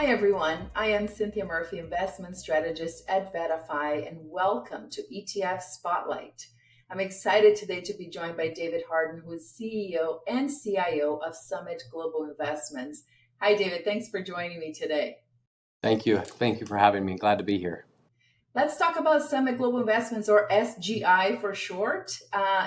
Hi everyone, I am Cynthia Murphy, investment strategist at VettaFi, and welcome to ETF Spotlight. I'm excited today to be joined by David Harden, who is CEO and CIO of Summit Global Investments. Hi David, thanks for joining me today. Thank you. Thank you for having me. Glad to be here. Let's talk about Summit Global Investments, or SGI for short.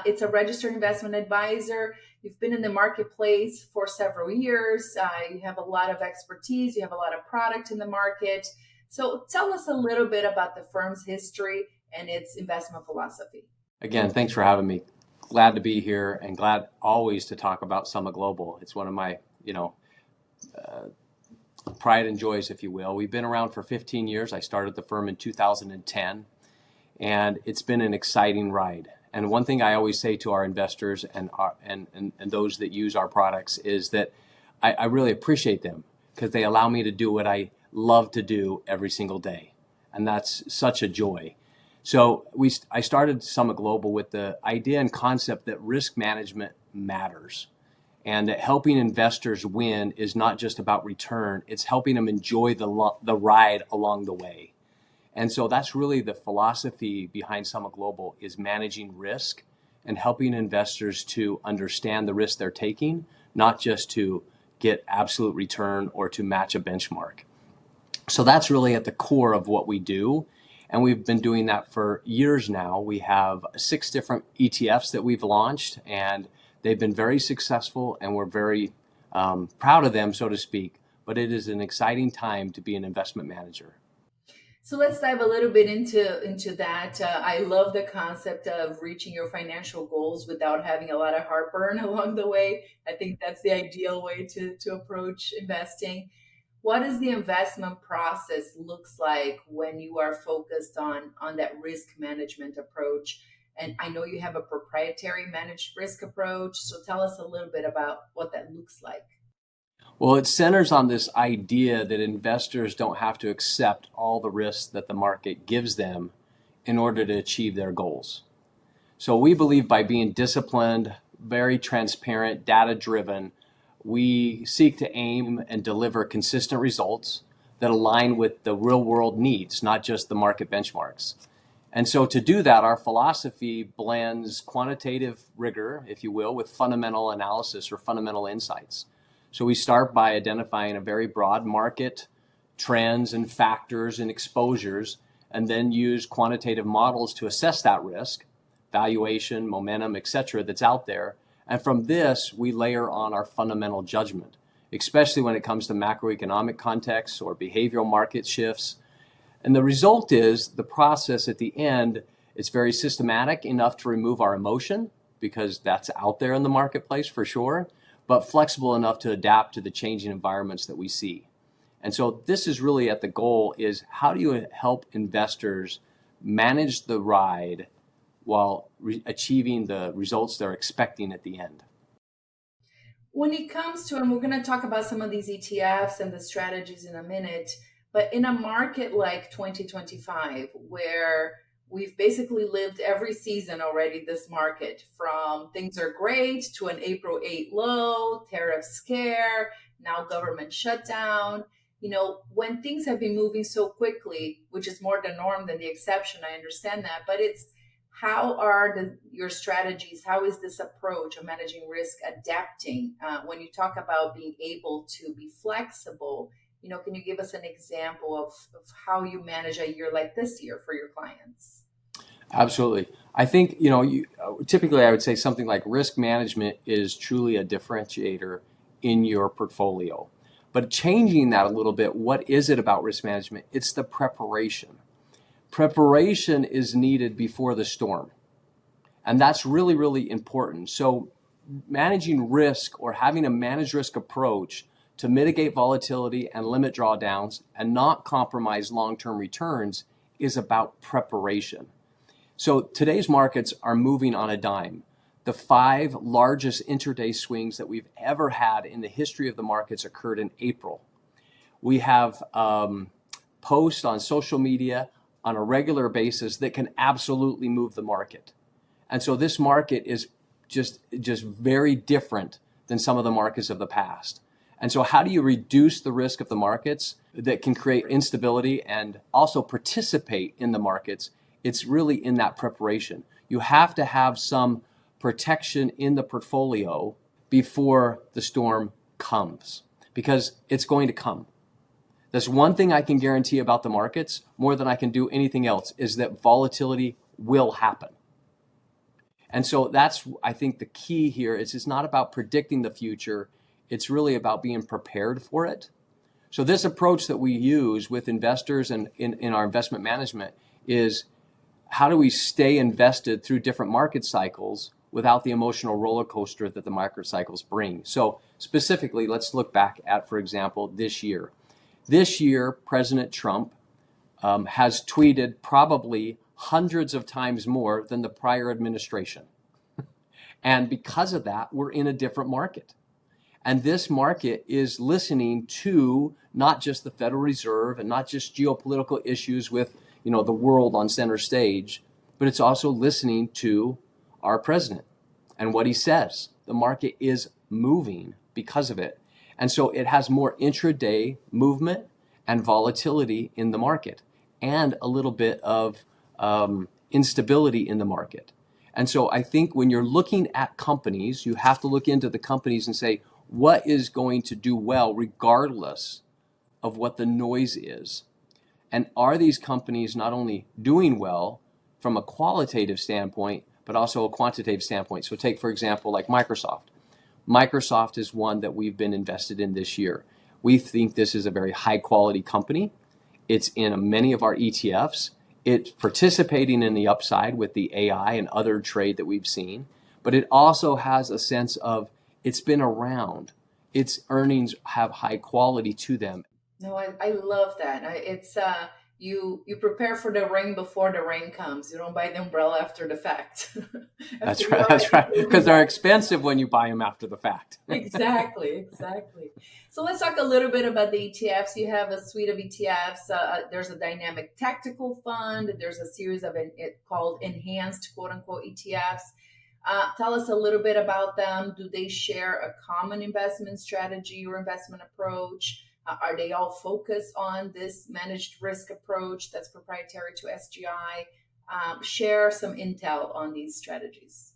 It's a registered investment advisor. You've been in the marketplace for several years. You have a lot of expertise. You have a lot of product in the market. So tell us a little bit about the firm's history and its investment philosophy. Again, thanks for having me. Glad to be here and glad always to talk about Summit Global. It's one of my, pride and joys, if you will. We've been around for 15 years. I started the firm in 2010, and it's been an exciting ride. And one thing I always say to our investors and those that use our products is that I really appreciate them because they allow me to do what I love to do every single day. And that's such a joy. So I started Summit Global with the idea and concept that risk management matters. And that helping investors win is not just about return, it's helping them enjoy the ride along the way. And so that's really the philosophy behind Summit Global, is managing risk and helping investors to understand the risk they're taking, not just to get absolute return or to match a benchmark. So that's really at the core of what we do. And we've been doing that for years now. We have 6 different ETFs that we've launched, and they've been very successful, and we're very proud of them, so to speak. But it is an exciting time to be an investment manager. So let's dive a little bit into that. I love the concept of reaching your financial goals without having a lot of heartburn along the way. I think that's the ideal way to approach investing. What does the investment process looks like when you are focused on that risk management approach? And I know you have a proprietary managed risk approach. So tell us a little bit about what that looks like. Well, it centers on this idea that investors don't have to accept all the risks that the market gives them in order to achieve their goals. So we believe by being disciplined, very transparent, data-driven, we seek to aim and deliver consistent results that align with the real-world needs, not just the market benchmarks. And so to do that, our philosophy blends quantitative rigor, if you will, with fundamental analysis or fundamental insights. So we start by identifying a very broad market, trends and factors and exposures, and then use quantitative models to assess that risk, valuation, momentum, etc., that's out there. And from this, we layer on our fundamental judgment, especially when it comes to macroeconomic contexts or behavioral market shifts. And the result is the process at the end is very systematic enough to remove our emotion, because that's out there in the marketplace for sure, but flexible enough to adapt to the changing environments that we see. And so this is really at the goal is, how do you help investors manage the ride while achieving the results they're expecting at the end? When it comes to, and we're going to talk about some of these ETFs and the strategies in a minute, but in a market like 2025, where we've basically lived every season already, this market, from things are great to an April 8 low, tariff scare, now government shutdown. When things have been moving so quickly, which is more the norm than the exception, I understand that, but it's how are your strategies, how is this approach of managing risk adapting? When you talk about being able to be flexible, can you give us an example of how you manage a year like this year for your clients? Absolutely. I think, typically I would say something like risk management is truly a differentiator in your portfolio. But changing that a little bit, what is it about risk management? It's the preparation. Preparation is needed before the storm. And that's really, really important. So managing risk, or having a managed risk approach to mitigate volatility and limit drawdowns and not compromise long-term returns, is about preparation. So today's markets are moving on a dime. The 5 largest intraday swings that we've ever had in the history of the markets occurred in April. We have posts on social media on a regular basis that can absolutely move the market. And so this market is just very different than some of the markets of the past. And so how do you reduce the risk of the markets that can create instability and also participate in the markets? It's really in that preparation. You have to have some protection in the portfolio before the storm comes, because it's going to come. There's one thing I can guarantee about the markets, more than I can do anything else, is that volatility will happen. And so that's, I think, the key here is it's not about predicting the future. It's really about being prepared for it. So this approach that we use with investors and in our investment management is, how do we stay invested through different market cycles without the emotional roller coaster that the market cycles bring? So specifically, let's look back at, for example, this year. This year, President Trump has tweeted probably hundreds of times more than the prior administration. And because of that, we're in a different market. And this market is listening to not just the Federal Reserve and not just geopolitical issues with, the world on center stage, but it's also listening to our president and what he says. The market is moving because of it. And so it has more intraday movement and volatility in the market, and a little bit of instability in the market. And so I think when you're looking at companies, you have to look into the companies and say, what is going to do well regardless of what the noise is? And are these companies not only doing well from a qualitative standpoint, but also a quantitative standpoint? So take, for example, like Microsoft. Microsoft is one that we've been invested in this year. We think this is a very high quality company. It's in many of our ETFs. It's participating in the upside with the AI and other trade that we've seen, but it also has a sense of, it's been around. Its earnings have high quality to them. No, I love that. It's you prepare for the rain before the rain comes. You don't buy the umbrella after the fact. That's right. That's right. Because they're expensive when you buy them after the fact. Exactly. So let's talk a little bit about the ETFs. You have a suite of ETFs. There's a dynamic tactical fund. There's a series of it called enhanced, quote unquote, ETFs. Tell us a little bit about them. Do they share a common investment strategy or investment approach? Are they all focused on this managed risk approach that's proprietary to SGI? Share some intel on these strategies.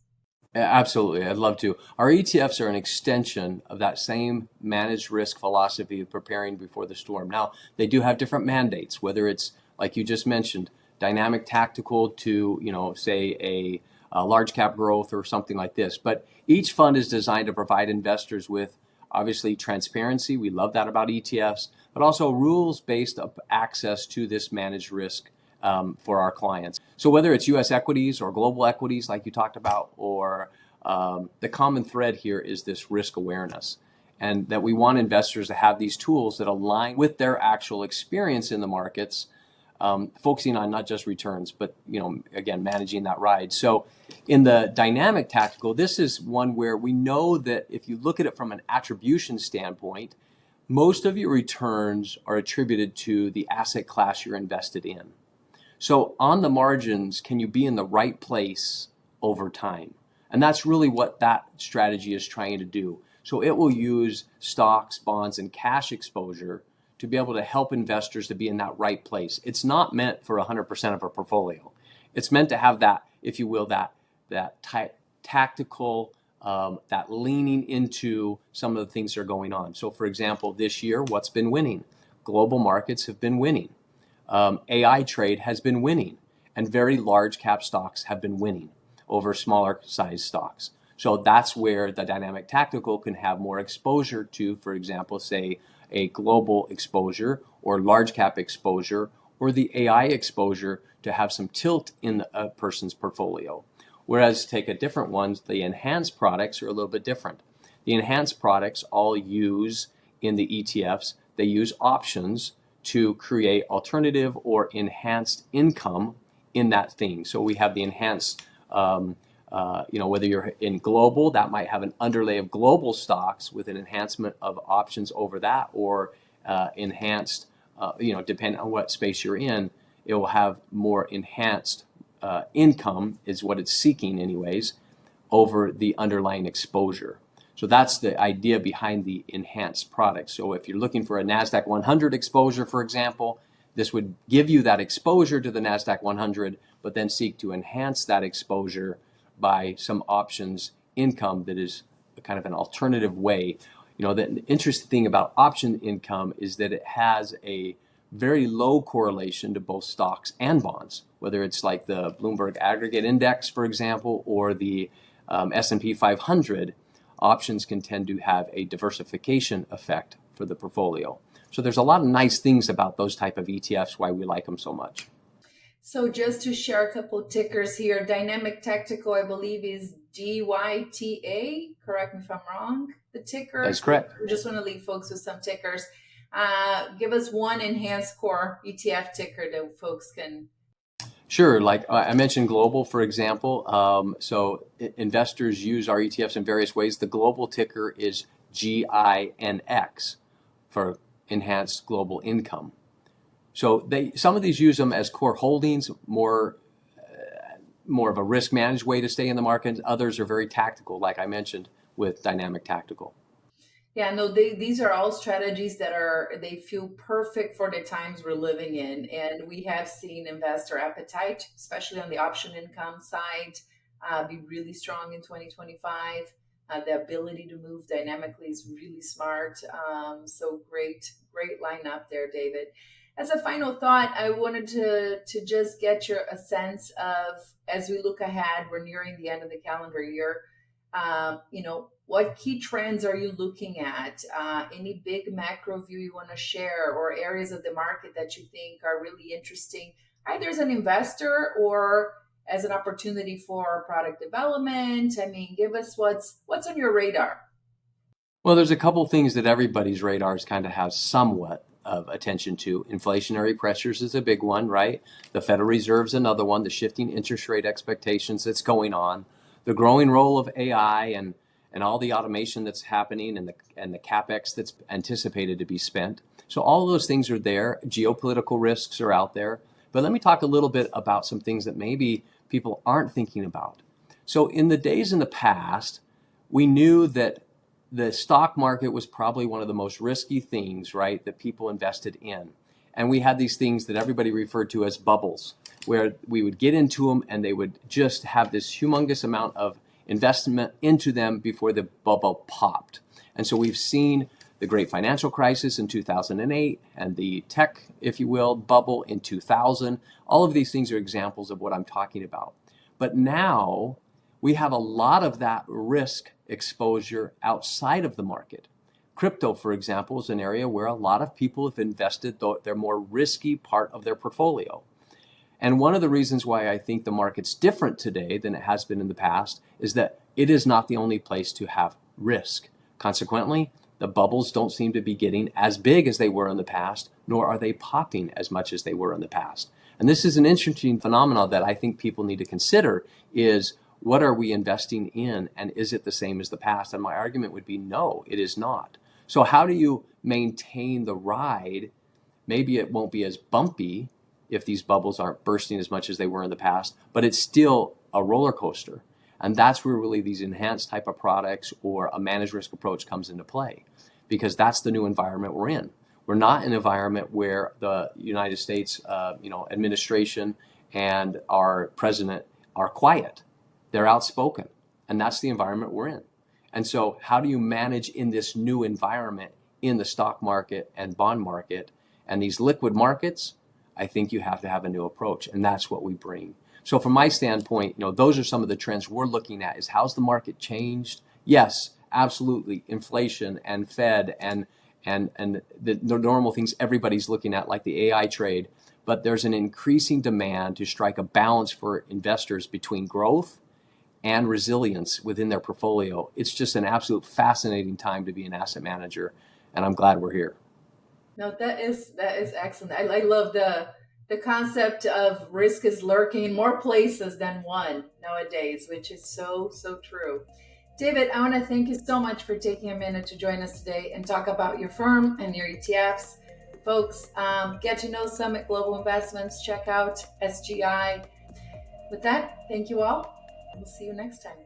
Absolutely. I'd love to. Our ETFs are an extension of that same managed risk philosophy of preparing before the storm. Now, they do have different mandates, whether it's, like you just mentioned, dynamic tactical to, say a large cap growth or something like this. But each fund is designed to provide investors with, obviously, transparency. We love that about ETFs, but also rules-based access to this managed risk for our clients. So whether it's U.S. equities or global equities, like you talked about, or the common thread here is this risk awareness, and that we want investors to have these tools that align with their actual experience in the markets, focusing on not just returns, but again, managing that ride. So in the dynamic tactical, this is one where we know that if you look at it from an attribution standpoint, most of your returns are attributed to the asset class you're invested in. So on the margins, can you be in the right place over time? And that's really what that strategy is trying to do. So it will use stocks, bonds, and cash exposure to be able to help investors to be in that right place. It's not meant for 100% of a portfolio. It's meant to have that, if you will, that tactical, that leaning into some of the things that are going on. So for example, this year, what's been winning? Global markets have been winning. AI trade has been winning, and very large cap stocks have been winning over smaller size stocks. So that's where the dynamic tactical can have more exposure to, for example, say a global exposure or large cap exposure or the AI exposure to have some tilt in a person's portfolio. Whereas take a different ones, the enhanced products are a little bit different. The enhanced products all use in the ETFs, they use options to create alternative or enhanced income in that thing. So we have the enhanced, whether you're in global, that might have an underlay of global stocks with an enhancement of options over that, or enhanced, depending on what space you're in, it will have more enhanced income is what it's seeking anyways over the underlying exposure. So that's the idea behind the enhanced product. So if you're looking for a NASDAQ 100 exposure, for example, this would give you that exposure to the NASDAQ 100, but then seek to enhance that exposure by some options income that is kind of an alternative way. The interesting thing about option income is that it has a very low correlation to both stocks and bonds, whether it's like the Bloomberg Aggregate Index, for example, or the S&P 500. Options can tend to have a diversification effect for the portfolio. So there's a lot of nice things about those type of ETFs, why we like them so much. So just to share a couple of tickers here, Dynamic Tactical, I believe, is DYTA. Correct me if I'm wrong. The ticker. That's correct. We just want to leave folks with some tickers. Give us one enhanced core ETF ticker that folks can. Sure. Like I mentioned global, for example. So investors use our ETFs in various ways. The global ticker is GINX for enhanced global income. So some of these use them as core holdings, more of a risk managed way to stay in the market. Others are very tactical, like I mentioned with Dynamic Tactical. Yeah, no, these are all strategies that they feel perfect for the times we're living in. And we have seen investor appetite, especially on the option income side, be really strong in 2025. The ability to move dynamically is really smart. So great lineup there, David. As a final thought, I wanted to just get a sense of, as we look ahead, we're nearing the end of the calendar year, what key trends are you looking at? Any big macro view you want to share, or areas of the market that you think are really interesting, either as an investor or as an opportunity for product development? I mean, give us what's on your radar. Well, there's a couple things that everybody's radars kind of have somewhat of attention to. Inflationary pressures is a big one, right? The Federal Reserve's another one, the shifting interest rate expectations that's going on, the growing role of AI and all the automation that's happening and the CapEx that's anticipated to be spent. So all of those things are there. Geopolitical risks are out there. But let me talk a little bit about some things that maybe people aren't thinking about. So in the days in the past, we knew that the stock market was probably one of the most risky things, right, that people invested in. And we had these things that everybody referred to as bubbles, where we would get into them and they would just have this humongous amount of investment into them before the bubble popped. And so we've seen the great financial crisis in 2008 and the tech, if you will, bubble in 2000. All of these things are examples of what I'm talking about. But now we have a lot of that risk exposure outside of the market. Crypto, for example, is an area where a lot of people have invested their more risky part of their portfolio. And one of the reasons why I think the market's different today than it has been in the past is that it is not the only place to have risk. Consequently, the bubbles don't seem to be getting as big as they were in the past, nor are they popping as much as they were in the past. And this is an interesting phenomenon that I think people need to consider is, what are we investing in, and is it the same as the past? And my argument would be no, it is not. So how do you maintain the ride? Maybe it won't be as bumpy if these bubbles aren't bursting as much as they were in the past, but it's still a roller coaster. And that's where really these enhanced type of products or a managed risk approach comes into play, because that's the new environment we're in. We're not in an environment where the United States administration and our president are quiet. They're outspoken, and that's the environment we're in. And so how do you manage in this new environment in the stock market and bond market and these liquid markets? I think you have to have a new approach, and that's what we bring. So from my standpoint, those are some of the trends we're looking at, is how's the market changed? Yes, absolutely. Inflation and Fed and the normal things everybody's looking at, like the AI trade. But there's an increasing demand to strike a balance for investors between growth and resilience within their portfolio. It's just an absolute fascinating time to be an asset manager, and I'm glad we're here. No, that is excellent. I love the concept of risk is lurking in more places than one nowadays, which is so true. David, I want to thank you so much for taking a minute to join us today and talk about your firm and your ETFs. Folks, get to know Summit Global Investments. Check out SGI. With that, thank you all. We'll see you next time.